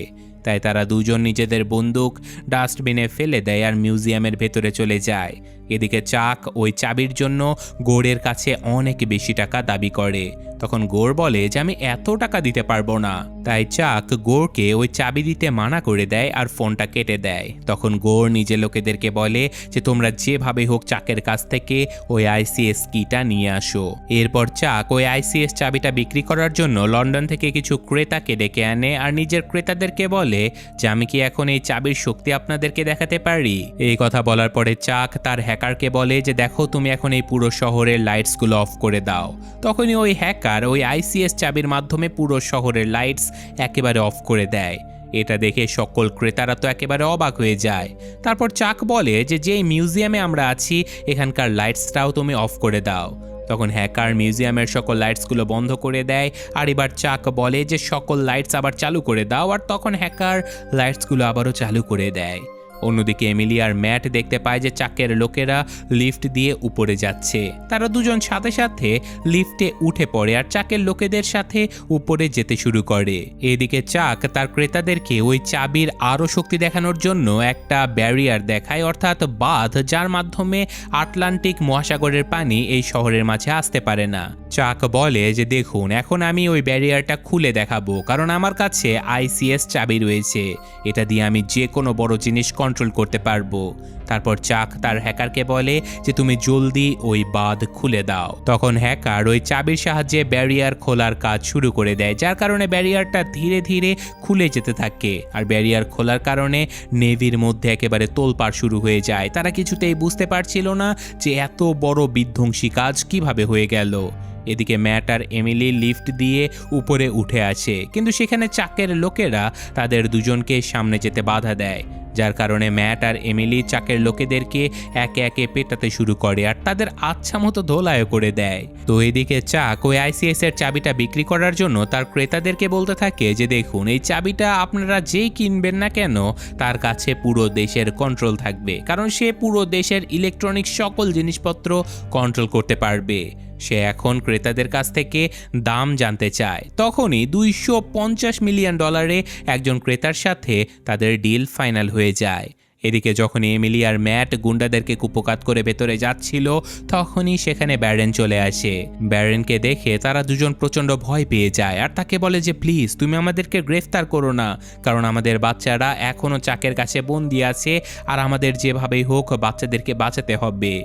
তাই তারা দুজন নিজেদের বন্দুক ডাস্টবিনে ফেলে দেয় আর মিউজিয়ামের ভেতরে চলে যায়। এদিকে চাক ওই চাবির জন্য গোড়ের কাছে অনেক বেশি টাকা দাবি করে। তখন গোর বলে যে আমি এত টাকা দিতে পারবো না। তাই চাক গোরকে ওই চাবি দিতে মানা করে দেয় আর ফোনটা কেটে দেয়। তখন গোর নিজের লোকেদেরকে বলে যে তোমরা যেভাবে হোক চাকের কাছ থেকে ওই আইসিএস কিটা নিয়ে আসো। এরপর চাক ওই আইসিএস চাবিটা বিক্রি করার জন্য লন্ডন থেকে কিছু ক্রেতাকে ডেকে আনে আর নিজের ক্রেতাদেরকে বলে যে আমি কি এখন এই চাবির শক্তি আপনাদেরকে দেখাতে পারি। এই কথা বলার পরে চাক তার হ্যাকারকে বলে যে দেখো তুমি এখন এই পুরো শহরের লাইটসগুলো অফ করে দাও। তখনই ওই হ্যাকার ওই আইসিএস চাবির মাধ্যমে পুরো শহরের লাইটস একেবারে অফ করে দেয়। এটা দেখে সকল ক্রেতারা তো একেবারে অবাক হয়ে যায়। তারপর চাক বলে যে যেই মিউজিয়ামে আমরা আছি এখানকার লাইটসটাও তুমি অফ করে দাও। তখন হ্যাকার মিউজিয়ামের সকল লাইটসগুলো বন্ধ করে দেয় আর এবার চাক বলে যে সকল লাইটস আবার চালু করে দাও। আর তখন হ্যাকার লাইটসগুলো আবারও চালু করে দেয়। অন্যদিকে এমিলি আর ম্যাট দেখতে পায় যে চাকের লোকেরা লিফট দিয়ে উপরে যাচ্ছে। তারা দুজন সাথে সাথে লিফটে উঠে পড়ে আর চাকের লোকেদের সাথে উপরে যেতে শুরু করে। এদিকে চাক তার ক্রেতাদেরকে ওই চাবির আরও শক্তি দেখানোর জন্য একটা ব্যারিয়ার দেখায়, অর্থাৎ বাঁধ, যার মাধ্যমে আটলান্টিক মহাসাগরের পানি এই শহরের মাঝে আসতে পারে না। চাক বলে যে দেখুন এখন আমি ওই ব্যারিয়ারটা খুলে দেখাবো, কারণ আমার কাছে আইসিএস চাবি রয়েছে, এটা দিয়ে আমি যে কোনো বড় জিনিস কন্ট্রোল করতে পারবো। তারপর চাক তার হ্যাকারকে বলে যে তুমি জলদি ওই বাঁধ খুলে দাও। তখন হ্যাকার ওই চাবির সাহায্যে ব্যারিয়ার খোলার কাজ শুরু করে দেয়, যার কারণে ব্যারিয়ারটা ধীরে ধীরে খুলে যেতে থাকে। আর ব্যারিয়ার খোলার কারণে নেভির মধ্যে একেবারে তোলপাড় শুরু হয়ে যায়। তারা কিছুতেই বুঝতে পারছিল না যে এত বড় বিধ্বংসী কাজ কিভাবে হয়ে গেল। এদিকে ম্যাট আর এমিলি লিফট দিয়ে উপরে উঠে আসে, কিন্তু সেখানে চাকের লোকেরা তাদের দুজনকে সামনে যেতে বাধা দেয়, যার কারণে ম্যাট আর এমিলি চাকের লোকেদেরকে একে একে পেটাতে শুরু করে আর তাদের আচ্ছা মতো ধোলায় করে দেয়। তো এদিকে চাক ওই আইসিএস এর চাবিটা বিক্রি করার জন্য তার ক্রেতাদেরকে বলতে থাকে যে দেখুন এই চাবিটা আপনারা যেই কিনবেন না কেন তার কাছে পুরো দেশের কন্ট্রোল থাকবে, কারণ সে পুরো দেশের ইলেকট্রনিক্স সকল জিনিসপত্র কন্ট্রোল করতে পারবে। সে এখন ক্রেতাদের কাছ থেকে দাম জানতে চায়। তখনই $250 মিলিয়ন একজন ক্রেতার সাথে তাদের ডিল ফাইনাল হয়ে যায়। এদিকে যখন এমিলি আর ম্যাট গুন্ডাদেরকে কুপোকাত করে ভেতরে যাচ্ছিল, তখনই সেখানে ব্যারেন চলে আসে। ব্যারেনকে দেখে তারা দুজন প্রচণ্ড ভয় পেয়ে যায় আর তাকে বলে যে প্লিজ তুমি আমাদেরকে গ্রেফতার করো না, কারণ আমাদের বাচ্চারা এখনও চাকের কাছে বন্দি আছে আর আমাদের যেভাবেই হোক বাচ্চাদেরকে বাঁচাতে হবে।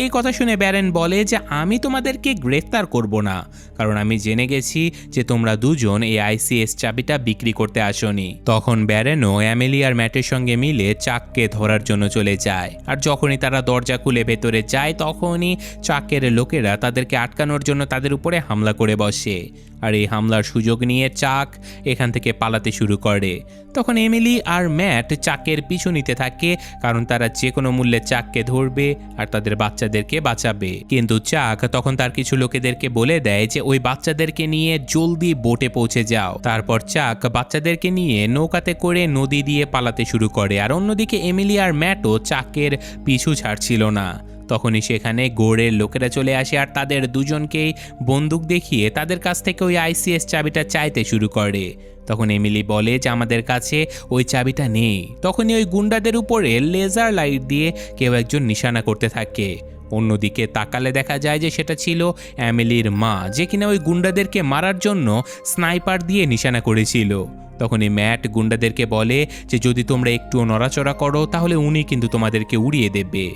এই কথা শুনে ব্যারেন বলে যে আমি তোমাদেরকে গ্রেফতার করব না, কারণ আমি জেনে গেছি যে তোমরা দুজন এই আইসিএস চাবিটা বিক্রি করতে আসোনি। তখন ব্যারেনও এমিলি আর ম্যাটের সঙ্গে মিলে চাককে ধরার জন্য চলে যায়। আর যখনই তারা দরজা খুলে ভেতরে যায়, তখনই চাকের লোকেরা তাদেরকে আটকানোর জন্য তাদের উপরে হামলা করে বসে। আর এই হামলার সুযোগ নিয়ে চাক এখান থেকে পালাতে শুরু করে। তখন এমিলি আর ম্যাট চাকের পিছু নিতে থাকে, কারণ তারা যে কোনো মূল্যে চাককে ধরবে আর তাদের বাচ্চাদেরকে বাঁচাবে। কিন্তু চাক তখন তার কিছু লোকেদেরকে বলে দেয় যে ওই বাচ্চাদেরকে নিয়ে জলদি বোটে পৌঁছে যাও। তারপর চাক বাচ্চাদেরকে নিয়ে নৌকাতে করে নদী দিয়ে পালাতে শুরু করে। আর অন্যদিকে এমিলি আর ম্যাটও চাকের পিছু ছাড়ছিল না। তখনই সেখানে গোড়ের লোকেরা চলে আসে আর তাদের দুজনকেই বন্দুক দেখিয়ে তাদের কাছ থেকে ওই আইসিএস চাবিটা চাইতে শুরু করে। তখন এমিলি বলে যে আমাদের কাছে ওই চাবিটা নেই। তখনই ওই গুন্ডাদের উপরে লেজার লাইট দিয়ে কেউ একজন নিশানা করতে থাকে। অন্যদিকে তাকালে দেখা যায় যে সেটা ছিল এমিলির মা, যে কিনা ওই গুন্ডাদেরকে মারার জন্য স্নাইপার দিয়ে নিশানা করেছিল। তখনই ম্যাট গুন্ডাদেরকে বলে যে যদি তোমরা একটুও নড়াচড়া করো তাহলে উনি কিন্তু তোমাদেরকে উড়িয়ে দেবে।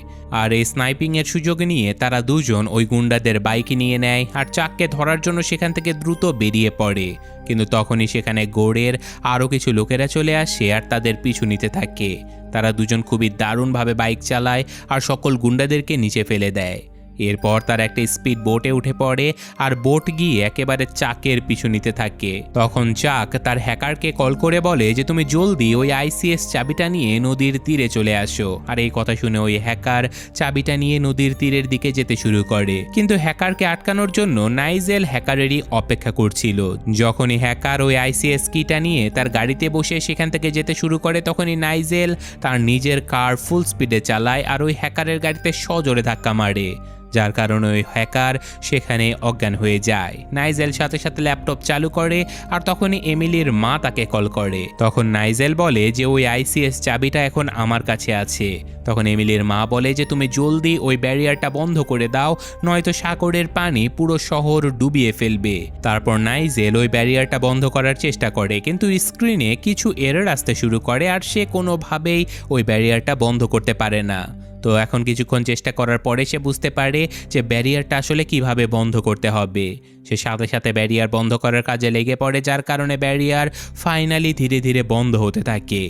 আর এই স্নাইপিংয়ের সুযোগ নিয়ে তারা দুজন ওই গুন্ডাদের বাইক নিয়ে নেয় আর চাককে ধরার জন্য সেখান থেকে দ্রুত বেরিয়ে পড়ে। কিন্তু তখনই সেখানে গোড়ের আরও কিছু লোকেরা চলে আসে আর তাদের পিছু নিতে থাকে। তারা দুজন খুবই দারুণভাবে বাইক চালায় আর সকল গুন্ডাদেরকে নিচে ফেলে দেয়। এরপর তার একটা স্পিড বোটে উঠে পড়ে আর বোট গিয়ে একেবারে চাকের পিছু নিতে থাকে। তখন চাক তার হ্যাকারকে কল করে বলে যে তুমি জলদি ওই আইসিএস চাবিটা নিয়ে নদীর তীরে চলে আসো। আর এই কথা শুনে ওই হ্যাকার চাবিটা নিয়ে নদীর তীরের দিকে যেতে শুরু করে। কিন্তু হ্যাকারকে আটকানোর জন্য নাইজেল হ্যাকারেরই অপেক্ষা করছিল। যখনই হ্যাকার ওই আইসিএস কিটা নিয়ে তার গাড়িতে বসে সেখান থেকে যেতে শুরু করে, তখনই নাইজেল তার নিজের কার ফুল স্পিডে চালায় আর ওই হ্যাকারের গাড়িতে সজোরে ধাক্কা মারে, যার কারণে ওই হ্যাকার সেখানে অজ্ঞান হয়ে যায়। নাইজেল সাথে সাথে ল্যাপটপ চালু করে আর তখনই এমিলির মা তাকে কল করে। তখন নাইজেল বলে যে ওই আইসিএস চাবিটা এখন আমার কাছে আছে। তখন এমিলির মা বলে যে তুমি জলদি ওই ব্যারিয়ারটা বন্ধ করে দাও, নয়তো সাগরের পানি পুরো শহর ডুবিয়ে ফেলবে। তারপর নাইজেল ওই ব্যারিয়ারটা বন্ধ করার চেষ্টা করে, কিন্তু স্ক্রিনে কিছু এরর আসতে শুরু করে আর সে কোনোভাবেই ওই ব্যারিয়ারটা বন্ধ করতে পারে না। তো এখন কিছুক্ষণ চেষ্টা করার পরে সে বুঝতে পারে যে ব্যারিয়ারটা আসলে কিভাবে বন্ধ করতে হবে। সে সাথে সাথে ব্যারিয়ার বন্ধ করার কাজে লেগে পড়ে, যার কারণে ব্যারিয়ার ফাইনালি ধীরে ধীরে বন্ধ হতে থাকে।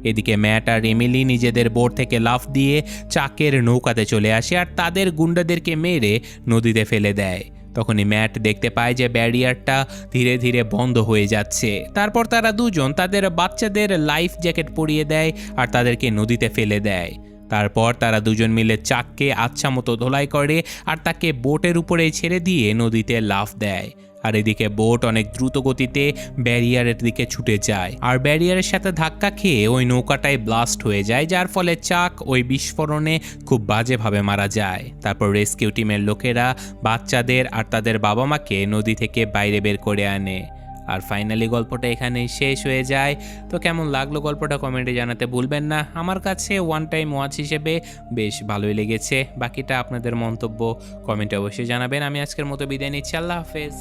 এদিকে ম্যাট আর এমিলি নিজেদের বোট থেকে লাফ দিয়ে চাকের নৌকাতে চলে আসে আর তাদের গুন্ডাদেরকে মেরে নদীতে ফেলে দেয়। তখনই ম্যাট দেখতে পায় যে ব্যারিয়ারটা ধীরে ধীরে বন্ধ হয়ে যাচ্ছে। তারপর তারা দুজন তাদের বাচ্চাদের লাইফ জ্যাকেট পরিয়ে দেয় আর তাদেরকে নদীতে ফেলে দেয়। তারপর তারা দুজন মিলে চাককে আচ্ছা মতো ধোলাই করে আর তাকে বোটের উপরে ছেড়ে দিয়ে নদীতে লাফ দেয়। আর এদিকে বোট অনেক দ্রুত গতিতে ব্যারিয়ারের দিকে ছুটে যায় আর ব্যারিয়ারের সাথে ধাক্কা খেয়ে ওই নৌকাটায় ব্লাস্ট হয়ে যায়, যার ফলে চাক ওই বিস্ফোরণে খুব বাজেভাবে মারা যায়। তারপর রেস্কিউ টিমের লোকেরা বাচ্চাদের আর তাদের বাবা মাকে নদী থেকে বাইরে বের করে আনে। আর ফাইনালি গল্পটা এখানেই শেষ হয়ে যায়। তো কেমন লাগলো গল্পটা কমেন্টে জানাতে ভুলবেন না। আমার কাছে ওয়ান টাইম ওয়াচ হিসেবে বেশ ভালোই লেগেছে। বাকিটা আপনাদের মন্তব্য কমেন্টে অবশ্যই জানাবেন। আমি আজকের মতো বিদায় নিচ্ছি। আল্লাহ হাফেজ।